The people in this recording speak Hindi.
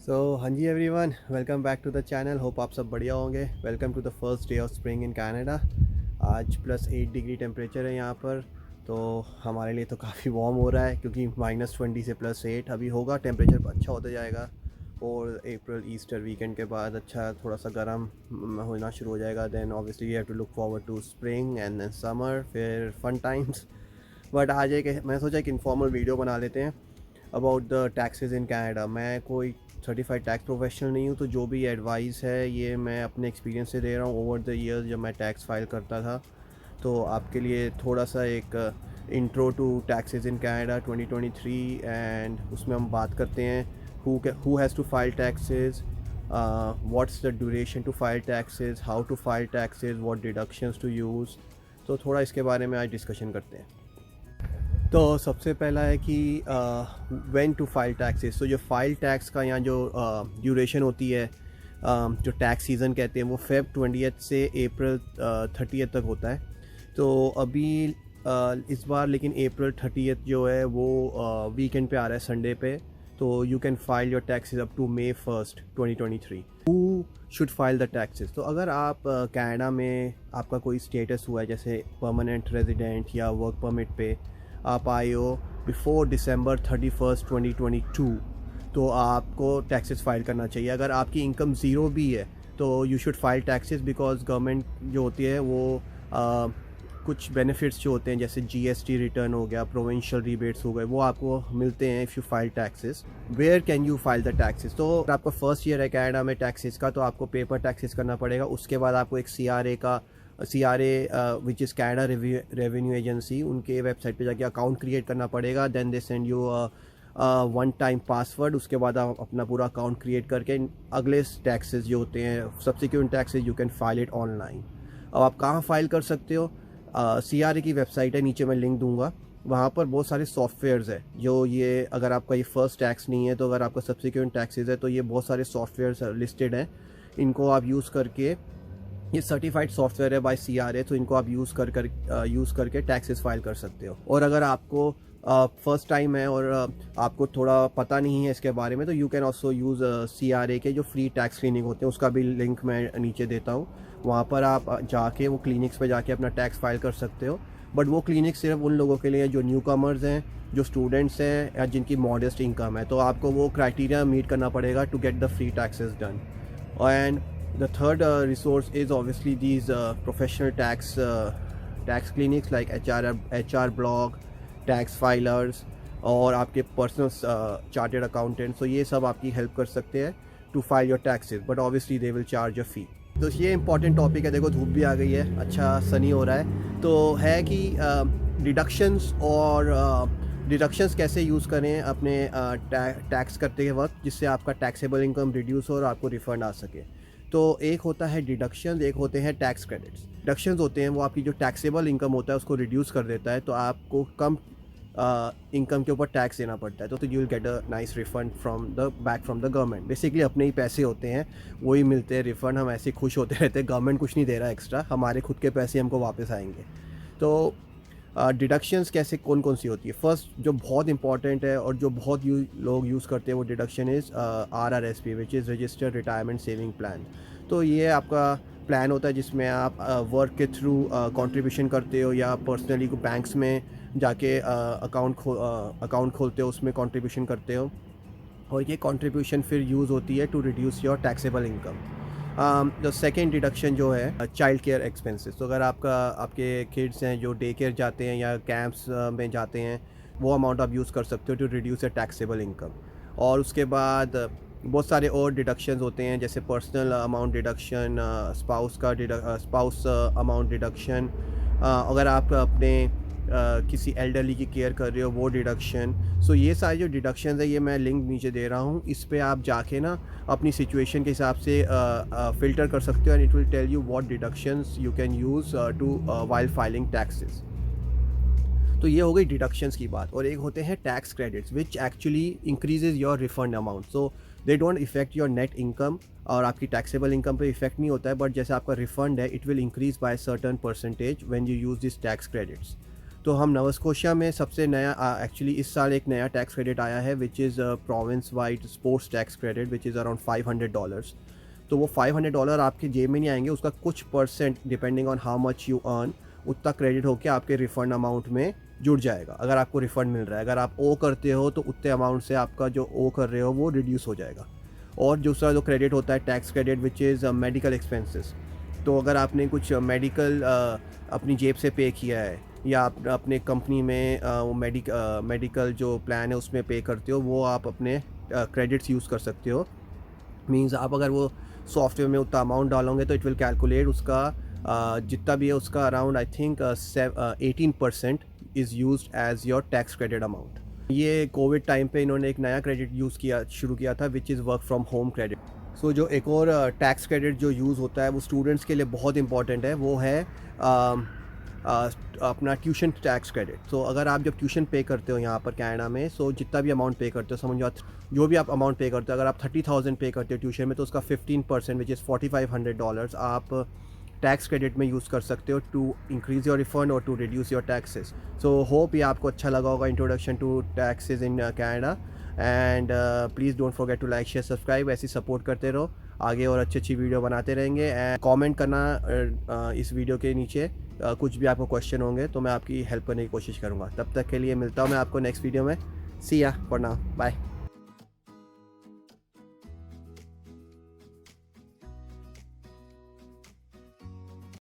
हाँ जी everyone, welcome back to the channel. Hope आप सब बढ़िया होंगे। Welcome to the first day of spring in Canada. आज +8 डिग्री टेम्परेचर है यहाँ पर। तो हमारे लिए तो काफ़ी वार्म हो रहा है क्योंकि -20 से +8 अभी होगा। टेम्परेचर अच्छा होता जाएगा और अप्रैल ईस्टर वीकेंड के बाद अच्छा थोड़ा सा गर्म होना शुरू हो जाएगा। Then obviously you have to look forward to spring and then summer, फिर फन टाइम्स। बट आज मैं सोचा एक इनफॉर्मल वीडियो बना लेते हैं about the taxes in Canada. मैं कोई सर्टिफाइड टैक्स प्रोफेशनल नहीं हूँ, तो जो भी एडवाइस है ये मैं अपने एक्सपीरियंस से दे रहा हूँ ओवर द ईयर्स जब मैं टैक्स फाइल करता था। तो आपके लिए थोड़ा सा एक intro to taxes in Canada 2023, and उसमें हम बात करते हैं who has to file taxes, what's the duration to file taxes, how to file taxes, what deductions to use. तो थोड़ा इसके बारे में आज डिस्कशन करते हैं। तो सबसे पहला है कि व्हेन टू फाइल टैक्सेस। तो जो फाइल टैक्स का यहाँ जो ड्यूरेशन होती है, जो टैक्स सीज़न कहते हैं, वो Feb 20 से अप्रैल 30 तक होता है। तो अभी इस बार लेकिन अप्रैल 30 जो है वो वीकेंड पे आ रहा है, संडे पे। तो you can file your taxes up to May 1, 2023। Who should file the taxes? तो अगर आप कनाडा में आपका कोई स्टेटस हुआ है जैसे परमानेंट रेजिडेंट या वर्क परमिट पे आप आए हो बिफोर December 31, 2022, तो आपको टैक्सेस फाइल करना चाहिए। अगर आपकी इनकम ज़ीरो भी है तो you should file taxes, because government जो होती है वो कुछ बेनिफिट्स जो होते हैं जैसे GST रिटर्न हो गया, प्रोविंशियल रिबेट्स हो गए, वो आपको मिलते हैं if you file taxes. Where can you file the taxes? तो अगर आपका फर्स्ट ईयर है कनाडा में टैक्सेस का, तो आपको पेपर टैक्सेस करना पड़ेगा। उसके बाद आपको एक CRA which is Canada revenue agency, उनके वेबसाइट पे जाके अकाउंट क्रिएट करना पड़ेगा। Then they send you one time password. उसके बाद आप अपना पूरा अकाउंट क्रिएट करके अगले टैक्सेस जो होते हैं, subsequent taxes, you can file it online. अब आप कहाँ फाइल कर सकते हो? CRA की वेबसाइट है, नीचे मैं लिंक दूंगा। वहाँ पर बहुत सारे सॉफ्टवेयर्स है जो ये, अगर आपका ये फर्स्ट टैक्स नहीं है तो अगर आपका सब्सिक्वेंट टैक्सेस है तो ये बहुत सारे सॉफ्टवेयर्स लिस्टेड हैं। इनको आप यूज़ करके, ये सर्टिफाइड सॉफ्टवेयर है बाय CRA, तो इनको आप यूज़ करके टैक्सेस फाइल कर सकते हो। और अगर आपको फर्स्ट टाइम है और आपको थोड़ा पता नहीं है इसके बारे में, तो you can also use CRA के जो फ्री टैक्स क्लिनिक होते हैं, उसका भी लिंक मैं नीचे देता हूँ। वहाँ पर आप जाके वो क्लिनिक्स पे जाके अपना टैक्स फाइल कर सकते हो। बट वो क्लिनिक सिर्फ उन लोगों के लिए जो न्यू कमर्स हैं, जो स्टूडेंट्स हैं या जिनकी मॉडेस्ट इनकम है। तो आपको वो क्राइटेरिया मीट करना पड़ेगा to get the free taxes done. And the third resource is obviously these professional tax clinics like HR Blog, tax filers, और आपके पर्सनल चार्टेड अकाउंटेंट। तो ये सब आपकी हेल्प कर सकते हैं to file your taxes, but obviously they will charge a fee. तो ये इंपॉर्टेंट टॉपिक है। देखो धूप भी आ गई है, अच्छा सनी हो रहा है। तो है कि डिडक्शंस और डिडक्शंस कैसे यूज़ करें अपने टैक्स करते वक्त, जिससे आपका टैक्सेबल इनकम रिड्यूस हो और आपको रिफ़ंड आ सके। तो एक होता है डिडक्शन, एक होते हैं टैक्स क्रेडिट्स। डिडक्शंस होते हैं वो आपकी जो टैक्सेबल इनकम होता है उसको रिड्यूस कर देता है, तो आपको कम इनकम के ऊपर टैक्स देना पड़ता है। तो you will get a nice refund from the government. Basically अपने ही पैसे होते हैं, वही मिलते हैं रिफ़ंड। हम ऐसे खुश होते रहते हैं, गवर्नमेंट कुछ नहीं दे रहा एक्स्ट्रा, हमारे खुद के पैसे हमको वापस आएंगे। तो डिडक्शंस कैसे कौन कौन सी होती है? फर्स्ट जो बहुत इंपॉर्टेंट है और जो बहुत लोग यूज़ करते हैं वो deduction is RRSP, which is registered retirement saving plan. तो ये आपका प्लान होता है जिसमें आप वर्क के थ्रू कंट्रीब्यूशन करते हो या पर्सनली बैंक्स में जाके अकाउंट खोलते हो, उसमें कंट्रीब्यूशन करते हो, और ये कंट्रीब्यूशन फिर यूज़ होती है to reduce your taxable income. The second deduction जो है चाइल्ड केयर एक्सपेंसेस। तो अगर आपके किड्स हैं जो डे केयर जाते हैं या कैंप्स में जाते हैं, वो अमाउंट आप यूज़ कर सकते हो to reduce your taxable income. और उसके बाद बहुत सारे और डिडक्शंस होते हैं जैसे personal amount deduction, spouse amount deduction, अगर आप अपने किसी एल्डरली की केयर कर रहे हो वो डिडक्शन। सो ये सारे जो डिडक्शन है ये मैं लिंक नीचे दे रहा हूँ, इस पे आप जाके ना अपनी सिचुएशन के हिसाब से फ़िल्टर कर सकते हो, and it will tell you what deductions you can use to while filing taxes. तो ये हो गई डिडक्शंस की बात। और एक होते हैं tax credits which actually increases your refund amount. So they don't effect your net income, और आपकी टैक्सेबल इनकम पे इफेक्ट नहीं होता है, बट जैसे आपका रिफंड है it will increase by certain percentage when you use this tax credits. तो हम नोवा स्कोशिया में सबसे नया एक्चुअली इस साल एक नया टैक्स क्रेडिट आया है which is province wide sports tax credit which is around $500। तो वो $500 आपके जेब में नहीं आएंगे, उसका कुछ percent depending on how much you earn उतना क्रेडिट होकर आपके रिफ़ंड अमाउंट में जुड़ जाएगा। अगर आपको रिफ़ंड मिल रहा है, अगर आप ओ करते हो तो उतने अमाउंट से आपका जो ओ कर रहे हो वो रिड्यूस हो जाएगा। और दूसरा जो क्रेडिट होता है tax credit which is medical expenses. तो अगर आपने कुछ मेडिकल अपनी जेब से पे किया है या आप अपने कंपनी में वो मेडिकल जो प्लान है उसमें पे करते हो, वो आप अपने क्रेडिट्स यूज़ कर सकते हो। मींस आप अगर वो सॉफ्टवेयर में उतना अमाउंट डालोगे तो इट विल कैलकुलेट उसका जितना भी है उसका around I think 18% is used as your tax credit amount. ये कोविड टाइम पे इन्होंने एक नया क्रेडिट शुरू किया था which is work from home credit. So जो एक और टैक्स क्रेडिट जो यूज़ होता है वो स्टूडेंट्स के लिए बहुत इंपॉर्टेंट है, वो है अपना ट्यूशन टैक्स क्रेडिट। सो अगर आप जब ट्यूशन पे करते हो यहाँ पर कनाडा में, सो जितना भी अमाउंट पे करते हो, समझो आप जो भी आप अमाउंट पे करते हो, अगर आप 30,000 पे करते हो ट्यूशन में तो उसका 15% विच इज़ $4,500 आप टैक्स क्रेडिट में यूज़ कर सकते हो टू इंक्रीज़ योर रिफंड और to reduce your taxes. So hope ये आपको अच्छा लगा होगा introduction to taxes in Canada. And please don't forget to like share subscribe, ऐसी सपोर्ट करते रहो, आगे और अच्छी अच्छी वीडियो बनाते रहेंगे। एंड कमेंट करना इस वीडियो के नीचे, कुछ भी आपको क्वेश्चन होंगे तो मैं आपकी हेल्प करने की कोशिश करूँगा। तब तक के लिए मिलता हूँ मैं आपको नेक्स्ट वीडियो में। सी या फॉर नाउ, बाय।